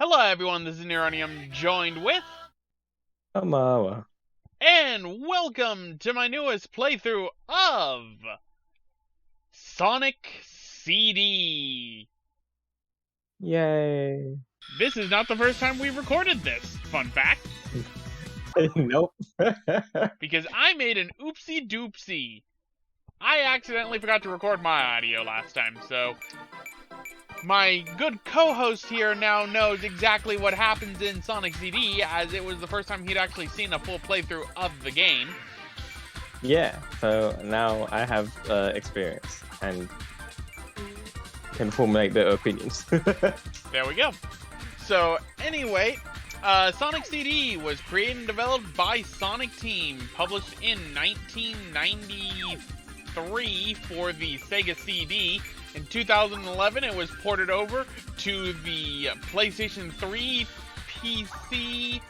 Hello everyone, this is Neronium, joined with... Amawa. And welcome to my newest playthrough of... Sonic CD! Yay. This is not the first time we've recorded this, fun fact. Nope. Because I made an oopsie doopsie. I accidentally forgot to record my audio last time, so... My good co-host here now knows exactly what happens in Sonic CD, as it was the first time he'd actually seen a full playthrough of the game. Yeah, so now I have experience and can formulate their opinions. There we go. So, anyway, Sonic CD was created and developed by Sonic Team, published in 1993 for the Sega CD. In 2011, it was ported over to the PlayStation 3, PC,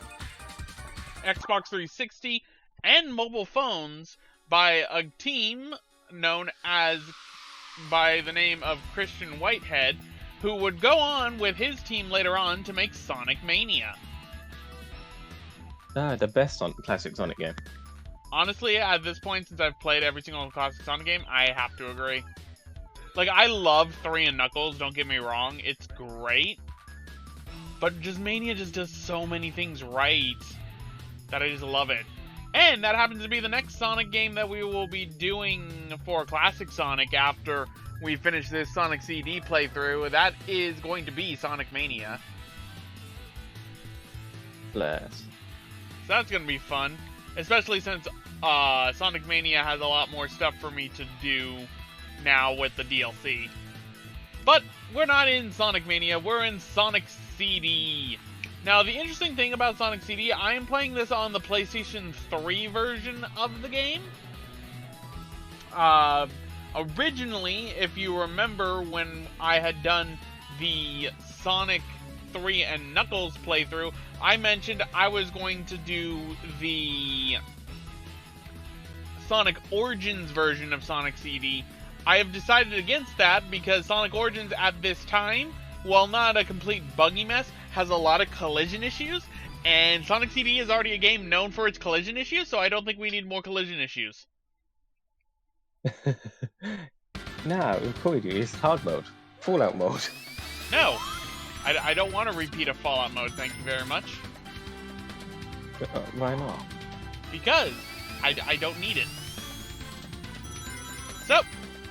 Xbox 360, and mobile phones by a team known as by the name of Christian Whitehead, who would go on with his team later on to make Sonic Mania. The best classic Sonic game. Honestly, at this point, since I've played every single classic Sonic game, I have to agree. Like, I love 3 and Knuckles, don't get me wrong, it's great. But just Mania just does so many things right that I just love it. And that happens to be the next Sonic game that we will be doing for Classic Sonic after we finish this Sonic CD playthrough. That is going to be Sonic Mania. Bless. So that's going to be fun. Especially since Sonic Mania has a lot more stuff for me to do now with the DLC. But we're not in Sonic Mania, we're in Sonic CD. Now, the interesting thing about Sonic CD, I am playing this on the PlayStation 3 version of the game. Originally, if you remember when I had done the Sonic 3 and Knuckles playthrough, I mentioned I was going to do the Sonic Origins version of Sonic CD. I have decided against that because Sonic Origins at this time, while not a complete buggy mess, has a lot of collision issues, and Sonic CD is already a game known for its collision issues, so I don't think we need more collision issues. Nah, we probably do. It's hard mode. Fallout mode. No, I don't want to repeat a Fallout mode, thank you very much. Why not? Because I don't need it. So,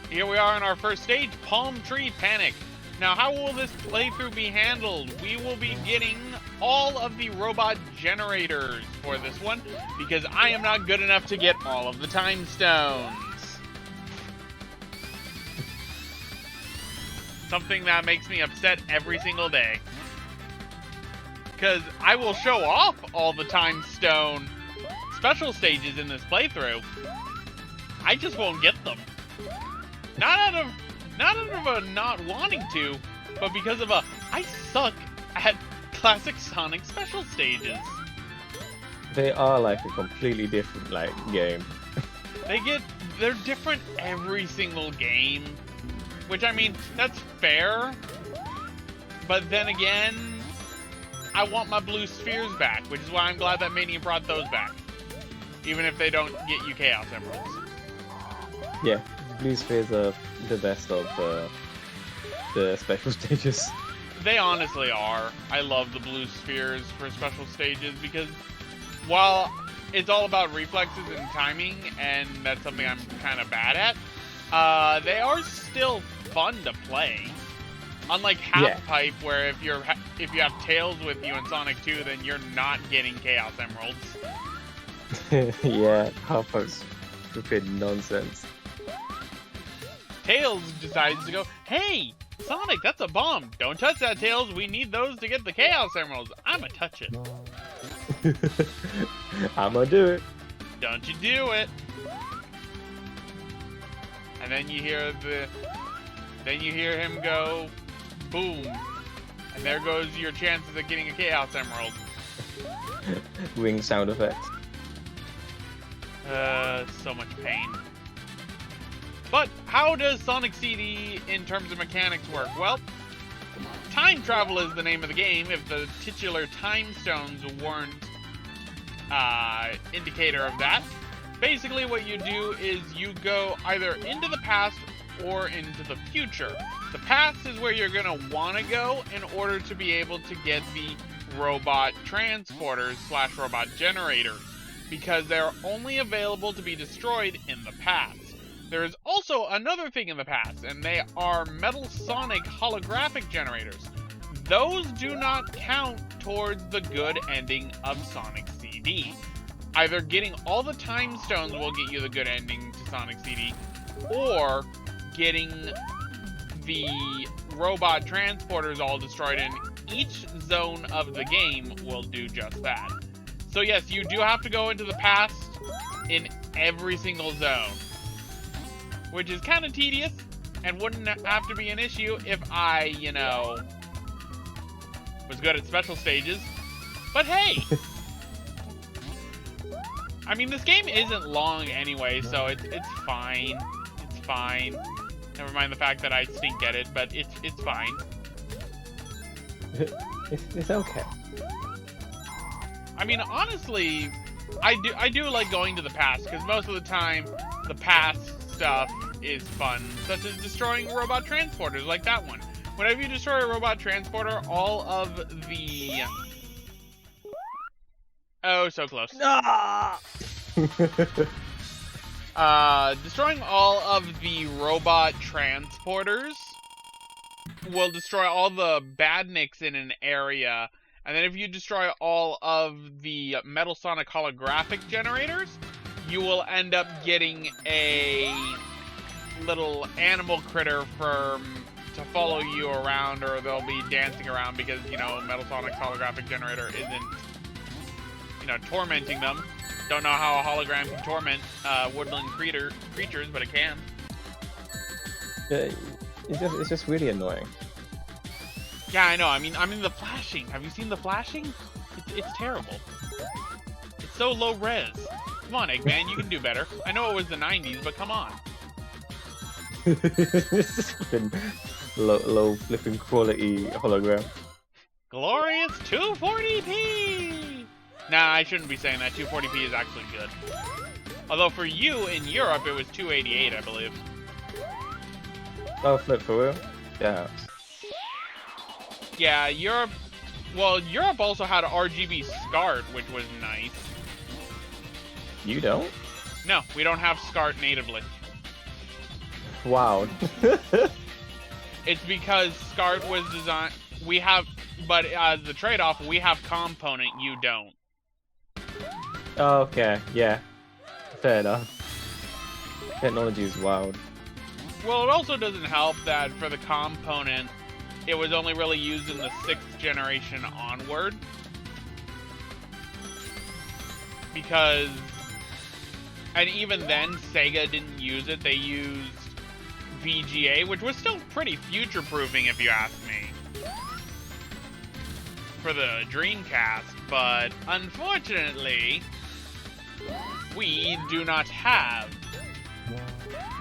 here we are in our first stage, Palm Tree Panic. Now, how will this playthrough be handled? We will be getting all of the robot generators for this one, because I am not good enough to get all of the time stones. Something that makes me upset every single day. Because I will show off all the time stone special stages in this playthrough. I just won't get them. Not out of a not wanting to, but because of I suck at classic Sonic special stages. They are like a completely different game. They're different every single game. Which, I mean, that's fair. But then again, I want my blue spheres back, which is why I'm glad that Mania brought those back. Even if they don't get you Chaos Emeralds. Yeah. Blue spheres are the best of the special stages. They honestly are. I love the blue spheres for special stages because while it's all about reflexes and timing, and that's something I'm kind of bad at, they are still fun to play. Unlike Half Pipe, where if you have Tails with you in Sonic 2, then you're not getting Chaos Emeralds. Yeah, Half Pipe's stupid nonsense. Tails decides to go, hey, Sonic, that's a bomb. Don't touch that, Tails. We need those to get the Chaos Emeralds. I'ma touch it. I'ma do it. Don't you do it. And then you hear him go, boom. And there goes your chances of getting a Chaos Emerald. Wing sound effects. So much pain. But how does Sonic CD in terms of mechanics work? Well, Time travel is the name of the game. If the titular time stones weren't indicator of that. Basically what you do is you go either into the past or into the future. The past is where you're going to want to go in order to be able to get the robot transporters / robot generators, because they're only available to be destroyed in the past. There is also another thing in the past, and they are Metal Sonic holographic generators. Those do not count towards the good ending of Sonic CD. Either getting all the time stones will get you the good ending to Sonic CD, or getting the robot transporters all destroyed in each zone of the game will do just that. So yes, you do have to go into the past in every single zone, which is kind of tedious and wouldn't have to be an issue if I, was good at special stages. But hey! I mean, this game isn't long anyway, so it's fine. It's fine. Never mind the fact that I stink at it, but it's fine. It's okay. I mean, honestly, I do like going to the past, because most of the time, the past stuff is fun, such as destroying robot transporters, like that one. Whenever you destroy a robot transporter, all of the... Oh, so close. Ah! Destroying all of the robot transporters will destroy all the badniks in an area, and then if you destroy all of the Metal Sonic holographic generators, you will end up getting a little animal critter to follow you around, or they'll be dancing around because, Metal Sonic's holographic generator isn't, tormenting them. Don't know how a hologram can torment woodland creatures, but it can. Yeah, it's just really annoying. Yeah, I know. I mean, the flashing. Have you seen the flashing? It's terrible. It's so low res. Come on, Eggman, you can do better. I know it was the 90s, but come on. It's just flipping low flipping quality hologram. Glorious 240p! Nah, I shouldn't be saying that. 240p is actually good. Although for you, in Europe, it was 288, I believe. Oh, flip for real? Yeah. Yeah, Europe... Well, Europe also had RGB SCART, which was nice. You don't? No, we don't have SCART natively. Wow. It's because SCART was designed... We have... But as the trade-off, we have component, you don't. Oh, okay, yeah. Fair enough. Technology is wild. Well, it also doesn't help that for the component, it was only really used in the 6th generation onward. Because... And even then, Sega didn't use it. They used VGA, which was still pretty future-proofing, if you ask me, for the Dreamcast. But unfortunately, we do not have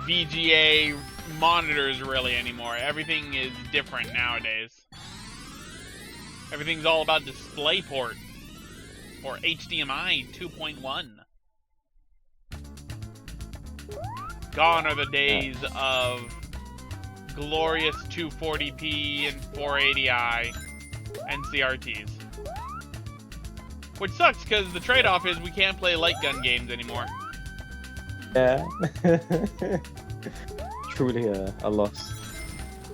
VGA monitors really anymore. Everything is different nowadays. Everything's all about DisplayPort or HDMI 2.1. Gone are the days of glorious 240p and 480i and CRTs. Which sucks, because the trade-off is we can't play light gun games anymore. Yeah. Truly a loss.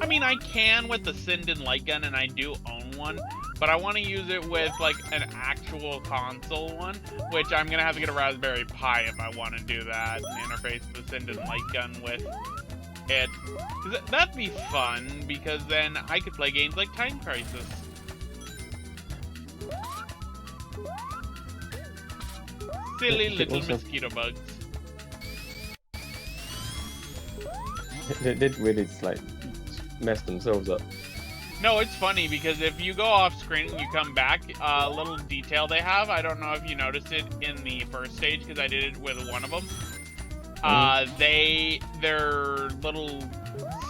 I mean, I can with the Sinden light gun, and I do own one, but I want to use it with, like, an actual console one, which I'm going to have to get a Raspberry Pi if I want to do that, and interface the Sinden light gun with it. 'Cause that'd be fun, because then I could play games like Time Crisis. Silly little mosquito bugs. They did really, like, mess themselves up. No, it's funny because if you go off screen and you come back, a little detail they have, I don't know if you noticed it in the first stage because I did it with one of them. Their little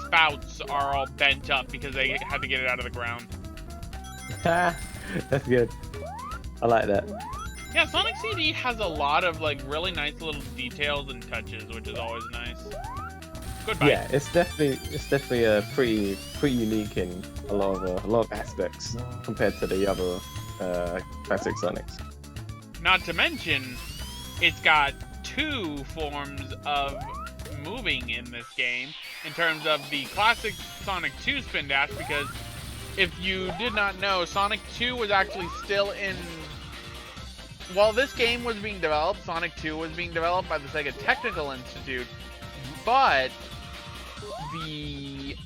spouts are all bent up because they had to get it out of the ground. That's good. I like that. Yeah, Sonic CD has a lot of like really nice little details and touches, which is always nice. Goodbye. Yeah, it's definitely pretty unique in a lot of aspects compared to the other classic Sonics. Not to mention, it's got 2 forms of moving in this game in terms of the classic Sonic 2 spin dash, because if you did not know, Sonic 2 was actually still in... While this game was being developed, Sonic 2 was being developed by the Sega Technical Institute, but the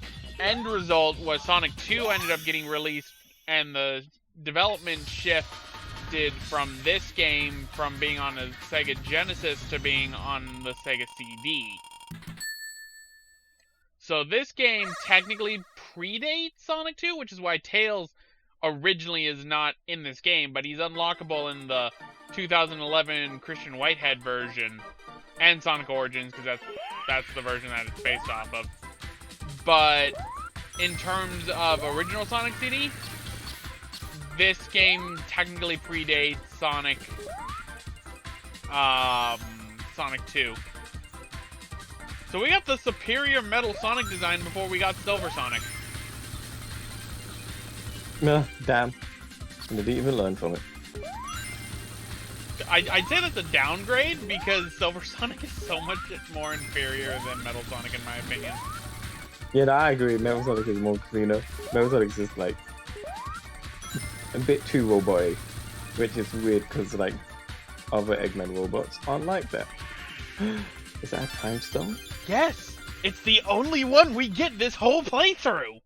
end result was Sonic 2 ended up getting released, and the development shifted from this game from being on a Sega Genesis to being on the Sega CD. So this game technically predates Sonic 2, which is why Tails originally is not in this game, but he's unlockable in the 2011 Christian Whitehead version and Sonic Origins, because that's the version that it's based off of. But in terms of original Sonic CD, this game technically predates Sonic 2. So we got the superior Metal Sonic design before we got Silver Sonic. No, damn. I didn't even learn from it. I'd say that's a downgrade, because Silver Sonic is so much more inferior than Metal Sonic, in my opinion. Yeah, no, I agree. Metal Sonic is more cleaner. Metal Sonic is just like a bit too robotic, which is weird because like other Eggman robots aren't like that. Is that a time stone? Yes! It's the only one we get this whole playthrough!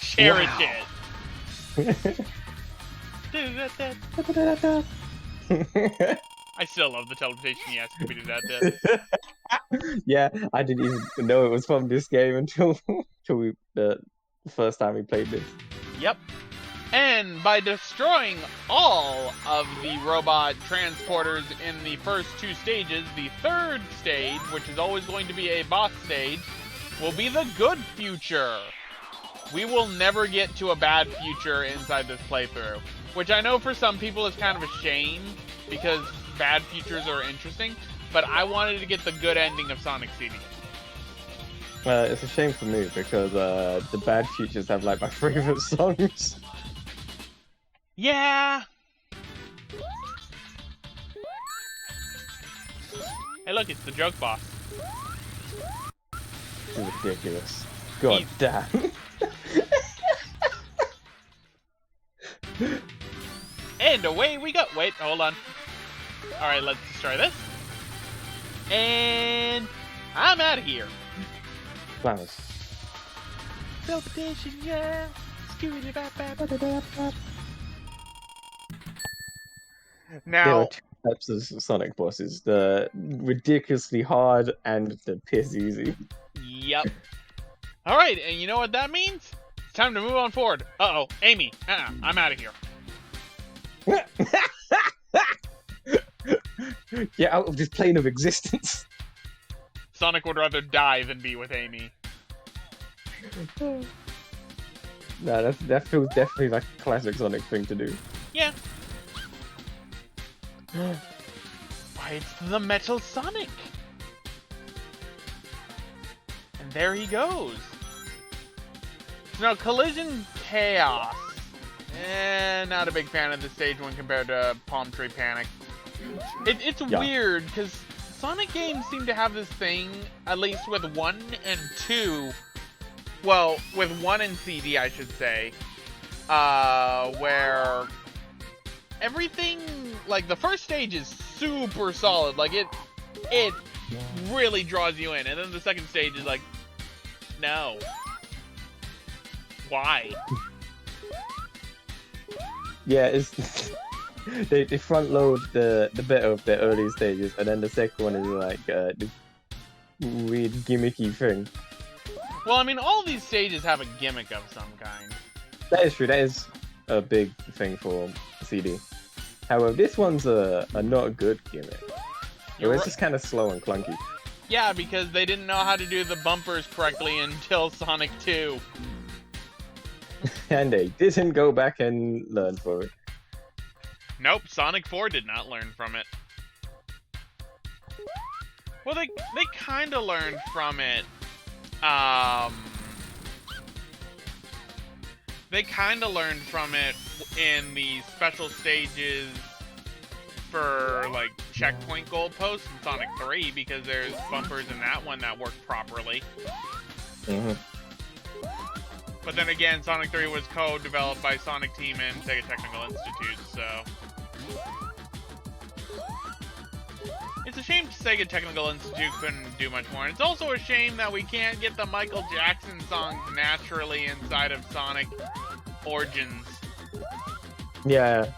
Cherish it! I still love the teleportation he has to be that. Yeah, I didn't even know it was from this game until the first time we played this. Yep. And by destroying all of the robot transporters in the first 2 stages, the 3rd stage, which is always going to be a boss stage, will be the good future. We will never get to a bad future inside this playthrough, which I know for some people is kind of a shame, because bad futures are interesting, but I wanted to get the good ending of Sonic CD. It's a shame for me, because the bad futures have like my favorite songs. Yeah. Hey, look, it's the joke boss. It's ridiculous. God damn. And away we go. Wait, hold on. Alright, let's try this. And I'm out of here. Flowers. Teleportation, yeah. There are Now, 2 types of Sonic bosses: the ridiculously hard and the piss easy. yep. Alright, and you know what that means? It's time to move on forward. Uh-oh, Amy. I'm out of here. Get out of this plane of existence. Sonic would rather die than be with Amy. No, that feels definitely like a classic Sonic thing to do. Yeah. Why, it's the Metal Sonic. And there he goes. So now, Collision Chaos. Not a big fan of the stage when compared to Palm Tree Panic. It's weird, because Sonic games seem to have this thing, at least with 1 and 2, well, with 1 and CD, I should say, where everything, like, the first stage is super solid, like, it really draws you in, and then the second stage is like, no. Why? Yeah, it's they front load the bit of the early stages, and then the second one is like this weird gimmicky thing. Well, I mean, all these stages have a gimmick of some kind. That is true. That is a big thing for CD. However, this one's a not a good gimmick. It's just kind of slow and clunky. Yeah, because they didn't know how to do the bumpers correctly until Sonic 2. And they didn't go back and learn from it. Nope, Sonic 4 did not learn from it. Well, they kind of learned from it. They kind of learned from it in the special stages for, like, checkpoint goalposts in Sonic 3, because there's bumpers in that one that work properly. Mm-hmm. But then again, Sonic 3 was co-developed by Sonic Team and Sega Technical Institute, so... It's a shame Sega Technical Institute couldn't do much more. And it's also a shame that we can't get the Michael Jackson songs naturally inside of Sonic Origins. Yeah.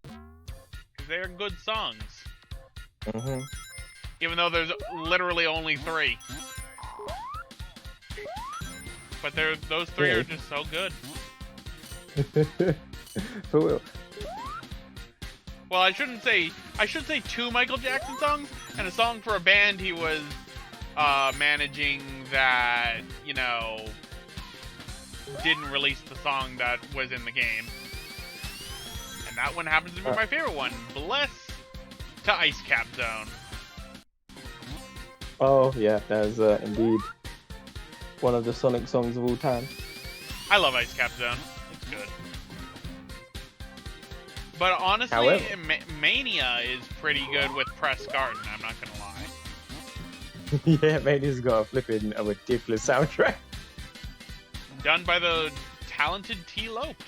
Because they're good songs. Mm-hmm. Even though there's literally only 3. But those 3 are just so good. For real. Well, I should say 2 Michael Jackson songs and a song for a band he was managing that, you know, didn't release the song that was in the game. And that one happens to be my favorite one. Bless to Ice Cap Zone. Oh, yeah, that is indeed one of the Sonic songs of all time. I love Ice Cap Zone. It's good. But honestly, However, Mania is pretty good with Press Garden, I'm not gonna lie. yeah, Mania's got a flipping a ridiculous soundtrack. Done by the talented T. Lopes.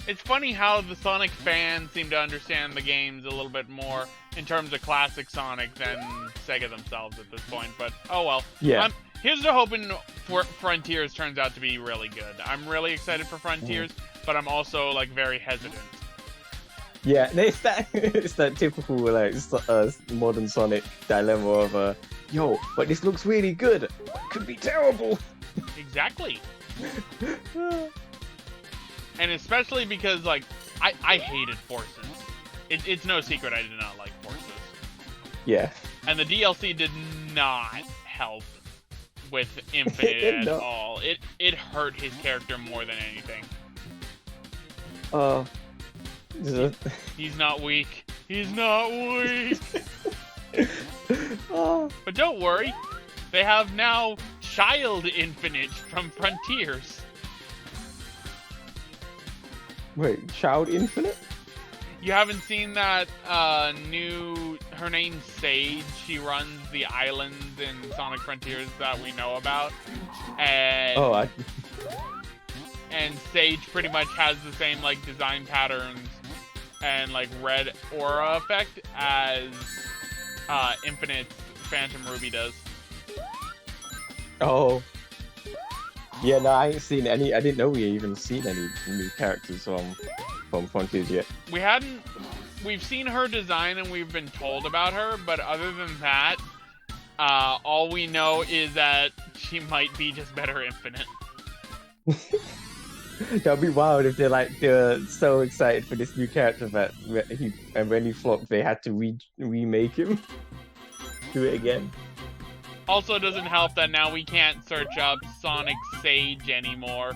It's funny how the Sonic fans seem to understand the games a little bit more in terms of classic Sonic than Sega themselves at this point, but oh well. Yeah. Here's to hoping for Frontiers turns out to be really good. I'm really excited for Frontiers, but I'm also, like, very hesitant. Yeah, it's that typical, like, modern Sonic dilemma of, yo, but this looks really good. It could be terrible. Exactly. And especially because, like, I hated Forces. It's no secret I did not like Forces. Yeah. And the DLC did not help with Infinite at all. It hurt his character more than anything. He's not weak. He's not weak. But don't worry. They have now Child Infinite from Frontiers. Wait, Child Infinite? You haven't seen that new... Her name's Sage. She runs the islands in Sonic Frontiers that we know about. And... And Sage pretty much has the same, like, design patterns and, like, red aura effect as Infinite Phantom Ruby does. Oh. Yeah, no, I ain't seen any. I didn't know we even seen any new characters from Frontiers yet. We've seen her design and we've been told about her, but other than that, all we know is that she might be just better Infinite. That'd be wild if they're so excited for this new character that when he flopped, they had to remake him. Do it again. Also, it doesn't help that now we can't search up Sonic Sage anymore.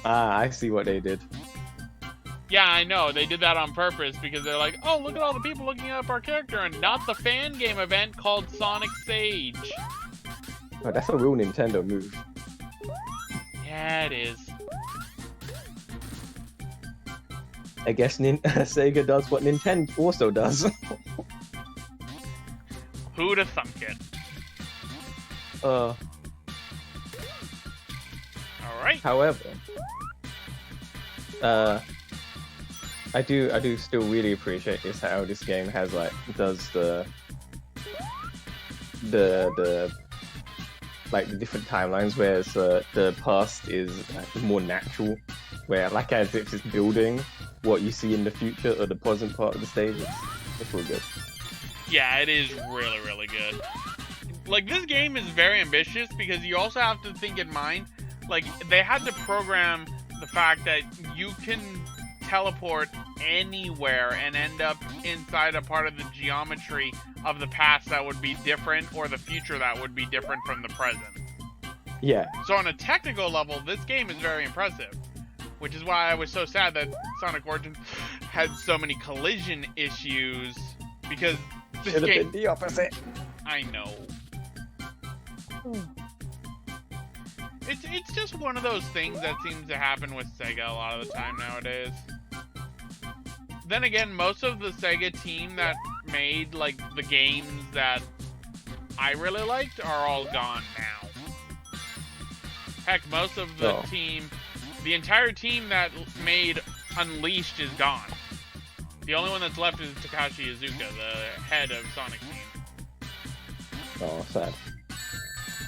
Ah, I see what they did. Yeah, I know. They did that on purpose because they're like, oh, look at all the people looking up our character and not the fan game event called Sonic Sage. Oh, that's a real Nintendo move. Yeah, it is. I guess Sega does what Nintendo also does. Who'd have thunk it? Alright. However, I do still really appreciate is how this game has does the different timelines, whereas the past is more natural, where as if it's building what you see in the future or the present part of the stage. It's real good. Yeah, it is really, really good. Like, this game is very ambitious because you also have to think in mind, like, they had to program the fact that you can teleport anywhere and end up inside a part of the geometry of the past that would be different, or the future that would be different from the present. Yeah. So on a technical level, this game is very impressive, which is why I was so sad that Sonic Origins had so many collision issues, because this Should have game... been the opposite. I know. It's just one of those things that seems to happen with Sega a lot of the time nowadays. Then again, most of the Sega team that made, like, the games that I really liked are all gone now. Heck, most of the team, the entire team that made Unleashed is gone. The only one that's left is Takashi Iizuka, the head of Sonic Team. Oh, sad.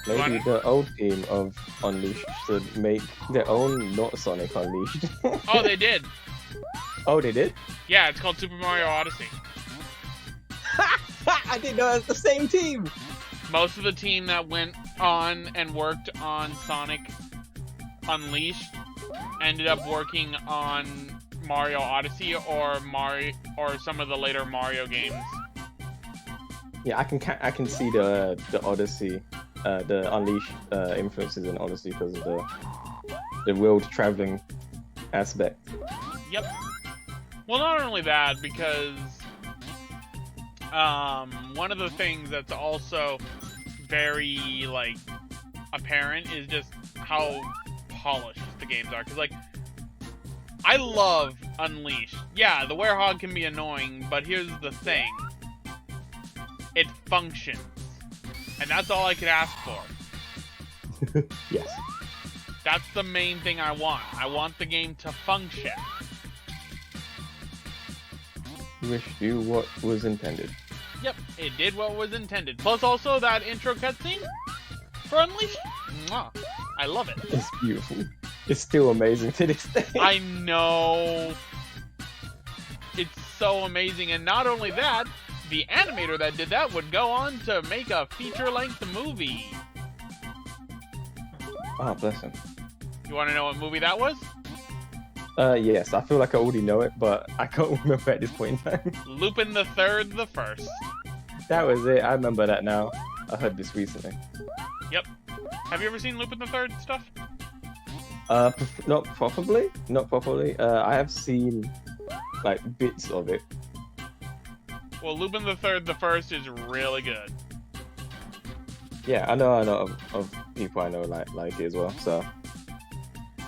Maybe the old team of Unleashed should make their own not Sonic Unleashed. Oh, they did. Oh, they did? Yeah, it's called Super Mario Odyssey. I didn't know it was the same team. Most of the team that went on and worked on Sonic Unleashed ended up working on Mario Odyssey or some of the later Mario games. Yeah, I can see the Odyssey, the Unleashed influences in Odyssey because of the world traveling aspect. Yep. Well, not only that, because one of the things that's also very, like, apparent is just how polished the games are. Because, like, I love Unleashed. Yeah, the Werehog can be annoying, but here's the thing. It functions. And that's all I could ask for. Yes. That's the main thing I want. I want the game to function. Wish you what was intended. Yep, it did what was intended. Plus also that intro cutscene for Unleashed. Mwah, I love it. It's beautiful. It's still amazing to this day. I know. It's so amazing. And not only that, the animator that did that would go on to make a feature-length movie. Oh, bless him. You want to know what movie that was? Yes, I feel like I already know it, but I can't remember at this point in time. Lupin the Third, the First. That was it. I remember that now. I heard this recently. Yep. Have you ever seen Lupin the Third stuff? Not properly. Not properly. I have seen like bits of it. Well, Lupin the Third, the First is really good. Yeah, I know of people I know like it as well. So.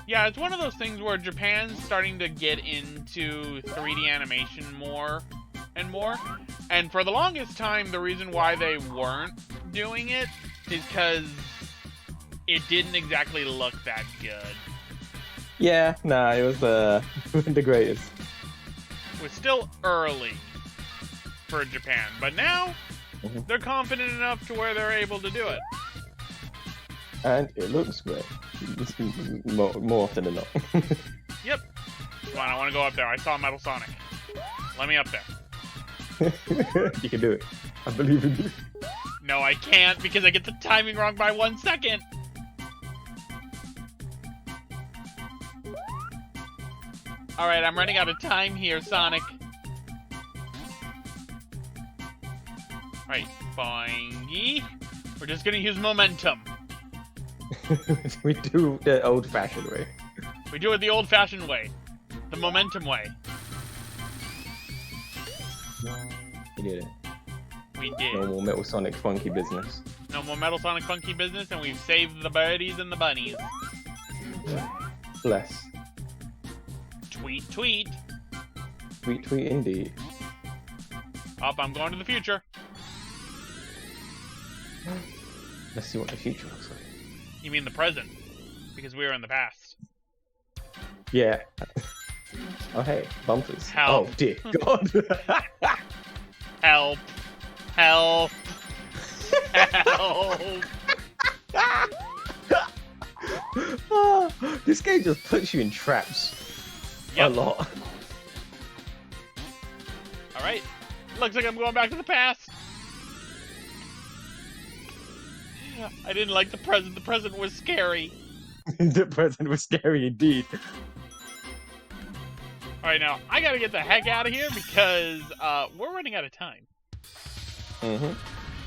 Yeah, it's one of those things where Japan's starting to get into 3D animation more and more. And for the longest time, the reason why they weren't doing it is because it didn't exactly look that good. Yeah, nah, it was the greatest. It was still early for Japan, but now they're confident enough to where they're able to do it. And it looks great. More often than not. Yep. Come on, I want to go up there. I saw Metal Sonic. Let me up there. You can do it. I believe in you. No, I can't because I get the timing wrong by 1 second. Alright, I'm running out of time here, Sonic. Right, boingy. We're just gonna use momentum. We do the old-fashioned way. We do it the old-fashioned way. The momentum way. We did it. We did. No more Metal Sonic funky business. No more Metal Sonic funky business, and we've saved the birdies and the bunnies. Bless. Tweet, tweet. Tweet, tweet, indeed. Up, I'm going to the future. Let's see what the future looks like. You mean the present? Because we are in the past. Yeah. Oh, hey, bumpers. Help. Oh, dear God. Help. Help. Help. This game just puts you in traps. Yep. A lot. Alright. Looks like I'm going back to the past. I didn't like the present. The present was scary. The present was scary indeed. Alright, now, I gotta get the heck out of here because, we're running out of time. Mm-hmm.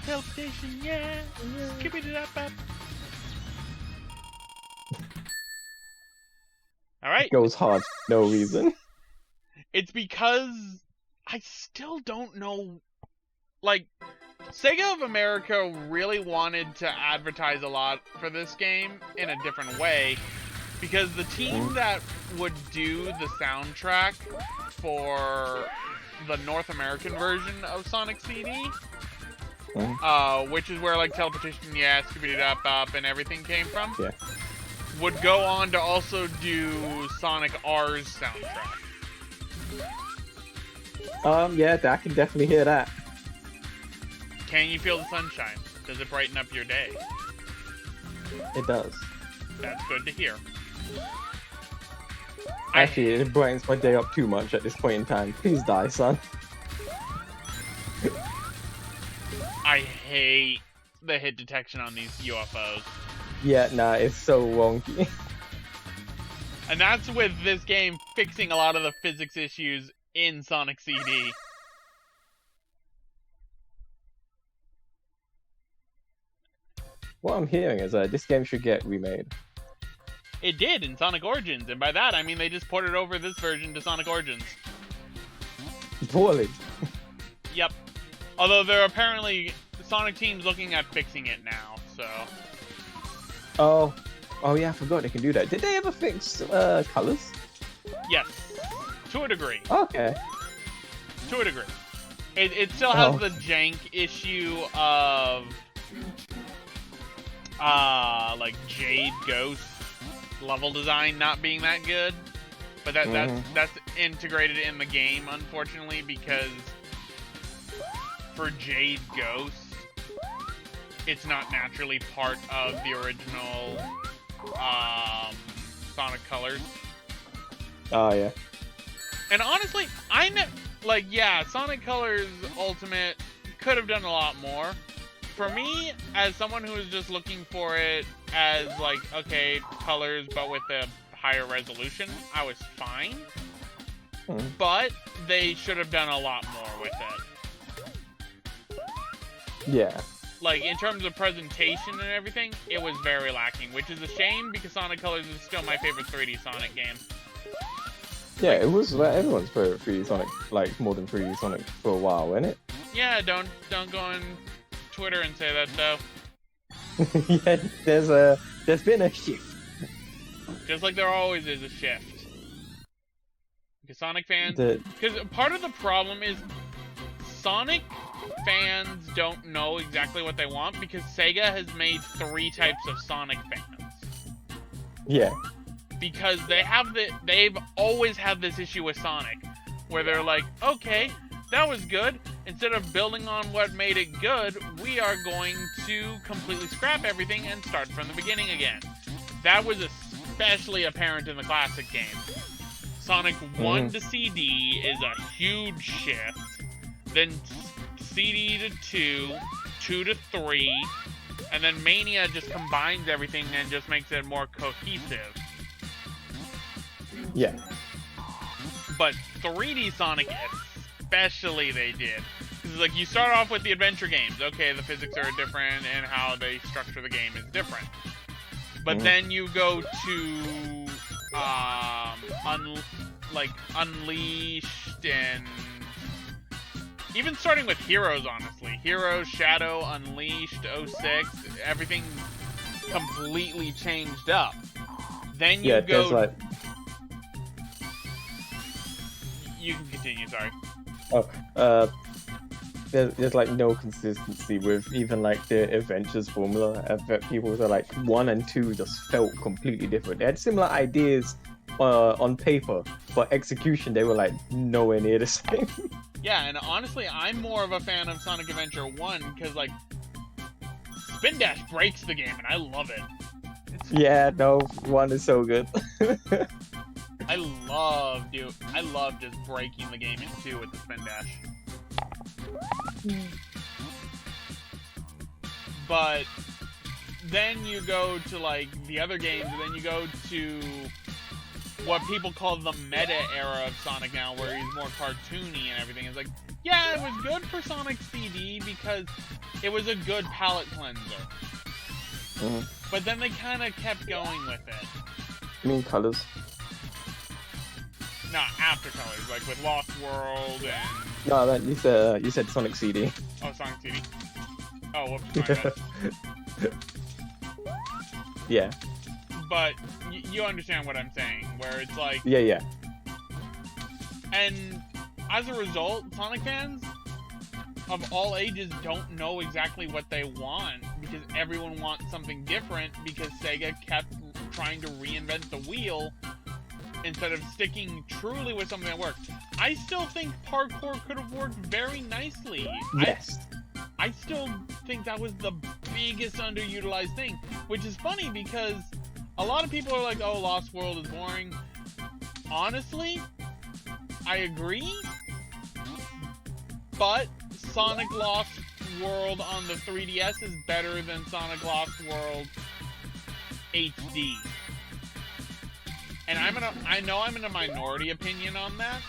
Teleportation, yeah. Skip it up. Alright. Goes hard for no reason. It's because I still don't know. Like, Sega of America really wanted to advertise a lot for this game in a different way. Because the team that would do the soundtrack for the North American version of Sonic CD, which is where like Teleportation, yeah, Skip It Up, and everything came from, would go on to also do Sonic R's soundtrack. Yeah, I can definitely hear that. Can you feel the sunshine? Does it brighten up your day? It does. That's good to hear. Actually, it brightens my day up too much at this point in time. Please die, son. I hate the hit detection on these UFOs. Yeah, nah, it's so wonky. And that's with this game fixing a lot of the physics issues in Sonic CD. What I'm hearing is that this game should get remade. It did in Sonic Origins, and by that I mean they just ported over this version to Sonic Origins. Poorly. Yep. Although they're apparently Sonic Team's looking at fixing it now, so. Oh yeah, I forgot they can do that. Did they ever fix colors? Yes, to a degree. Okay. To a degree. It still has the jank issue of like Jade Ghost level design not being that good, but that's integrated in the game, unfortunately, because for Jade Ghost, it's not naturally part of the original Sonic Colors. Oh yeah. And honestly, Sonic Colors Ultimate could have done a lot more. For me, as someone who is just looking for it as, like, okay, colors, but with a higher resolution, I was fine. But they should have done a lot more with it. Yeah. Like, in terms of presentation and everything, it was very lacking, which is a shame because Sonic Colors is still my favorite 3D Sonic game. Yeah, it was everyone's favorite 3D Sonic, like, more than 3D Sonic for a while, wasn't it? Yeah, don't go on Twitter and say that, though. Yeah, there's been a shift. Just like there always is a shift. Because Sonic fans... Because part of the problem is Sonic fans don't know exactly what they want because Sega has made 3 types of Sonic fans. Yeah. Because they've always had this issue with Sonic, where they're like, okay, that was good. Instead of building on what made it good, we are going to completely scrap everything and start from the beginning again. That was especially apparent in the classic game. Sonic 1 to CD is a huge shift. Then CD to 2, 2 to 3, and then Mania just combines everything and just makes it more cohesive. Yeah. But 3D Sonic especially they did. It's like you start off with the adventure games. Okay, the physics are different and how they structure the game is different. But then you go to Unleashed and even starting with Heroes, honestly. Heroes, Shadow, Unleashed, 06, everything completely changed up. Then you go... Like... You can continue, sorry. There's like no consistency with even like the Adventures formula. People were like 1 and 2 just felt completely different. They had similar ideas on paper, but execution they were like nowhere near the same. Yeah, and honestly, I'm more of a fan of Sonic Adventure 1 because like Spin Dash breaks the game, and I love it. Yeah, no, 1 is so good. I love just breaking the game in 2 with the Spin Dash. But then you go to like the other games, and then you go to what people call the meta era of Sonic now, where he's more cartoony and everything. It's like, yeah, it was good for Sonic CD because it was a good palate cleanser. But then they kind of kept going with it. You mean colors? No, after colors, like with Lost World and... No, you said Sonic CD. Oh, Sonic CD. Oh, whoops, my bad. Yeah. But you understand what I'm saying, where it's like... Yeah. And as a result, Sonic fans of all ages don't know exactly what they want, because everyone wants something different, because Sega kept trying to reinvent the wheel instead of sticking truly with something that worked. I still think parkour could have worked very nicely. Yes. I still think that was the biggest underutilized thing, which is funny because a lot of people are like, oh, Lost World is boring. Honestly, I agree, but Sonic Lost World on the 3DS is better than Sonic Lost World HD. And I know I'm in a minority opinion on that,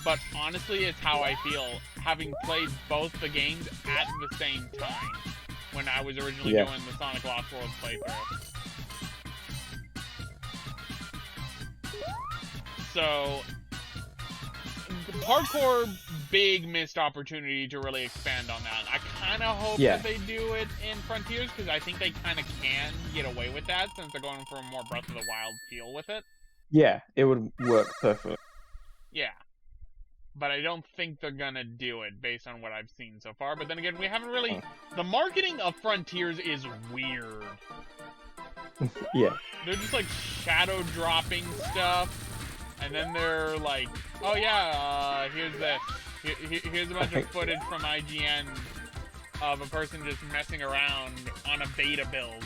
but honestly, it's how I feel, having played both the games at the same time when I was originally doing the Sonic Lost World playthrough. So, parkour, big missed opportunity to really expand on that. I kind of hope that they do it in Frontiers, because I think they kind of can get away with that, since they're going for a more Breath of the Wild feel with it. Yeah, it would work perfect. Yeah. But I don't think they're gonna do it, based on what I've seen so far. But then again, we haven't really... The marketing of Frontiers is weird. Yeah. They're just, like, shadow-dropping stuff. And then they're like, oh yeah, here's this. Here's a bunch of footage from IGN of a person just messing around on a beta build.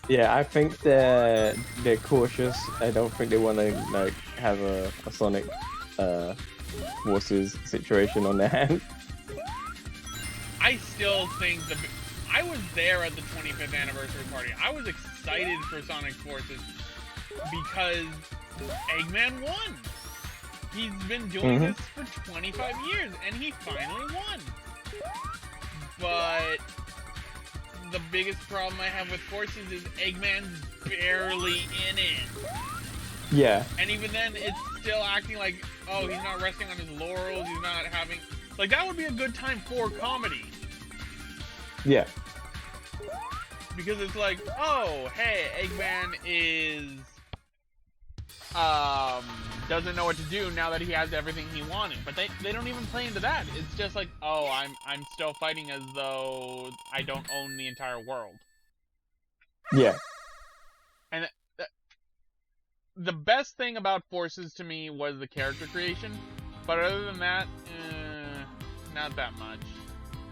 Yeah, I think they're cautious. I don't think they want to like have a Sonic Forces situation on their hands. I still think I was there at the 25th anniversary party. I was excited for Sonic Forces because Eggman won. He's been doing this for 25 years, and he finally won. But the biggest problem I have with Forces is Eggman's barely in it. Yeah. And even then, it's still acting like, oh, he's not resting on his laurels, he's not having... Like, that would be a good time for comedy. Yeah. Because it's like, oh, hey, Eggman is... doesn't know what to do now that he has everything he wanted. But they don't even play into that. It's just like, oh, I'm still fighting as though I don't own the entire world. Yeah. And the best thing about Forces to me was the character creation. But other than that, not that much.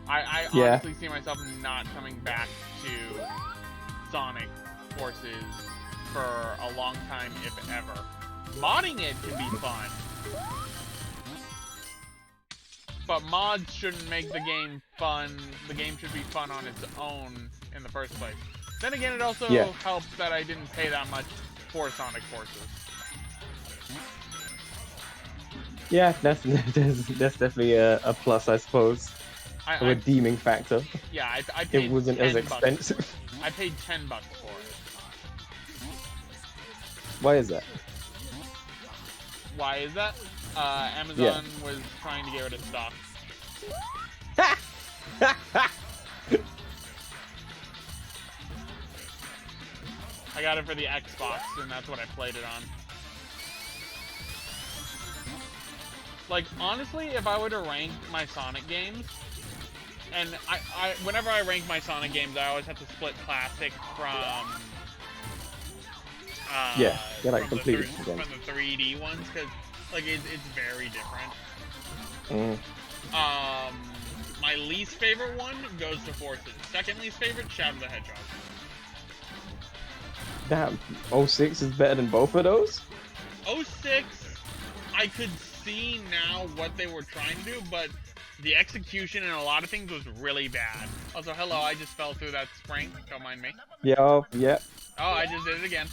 I honestly see myself not coming back to Sonic Forces for a long time, if ever. Modding it can be fun, but mods shouldn't make the game fun. The game should be fun on its own in the first place. Then again, it also helps that I didn't pay that much for Sonic Forces. Yeah, that's definitely a plus, I suppose. A redeeming factor. Yeah, I paid it wasn't as expensive. I paid $10 for it. Why is that? Why is that? Amazon was trying to get rid of stock. I got it for the Xbox, and that's what I played it on. Like, honestly, if I were to rank my Sonic games, and whenever I rank my Sonic games, I always have to split classic from... like completely from the 3D ones, because like it's very different. My least favorite one goes to Forces. Second least favorite, Shadow the Hedgehog. Damn, 06 is better than both of those? 06, I could see now what they were trying to do, but the execution and a lot of things was really bad. Also, hello, I just fell through that spring. Don't mind me. Yeah. Oh, I just did it again.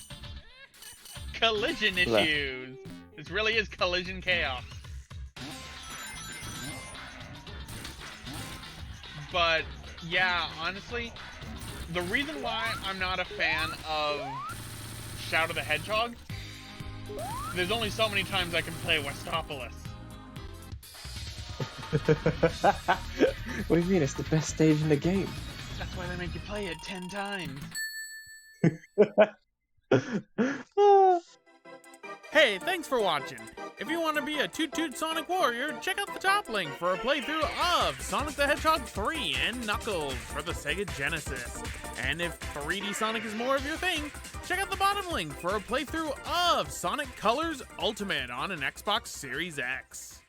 Collision issues. This really is collision chaos. But yeah, honestly, the reason why I'm not a fan of Shadow the Hedgehog, there's only so many times I can play Westopolis. What do you mean? It's the best stage in the game. That's why they make you play it 10 times. Hey, thanks for watching. If you want to be a Toot-Toot Sonic Warrior, check out the top link for a playthrough of Sonic the Hedgehog 3 and Knuckles for the Sega Genesis. And if 3D Sonic is more of your thing, check out the bottom link for a playthrough of Sonic Colors Ultimate on an Xbox Series X.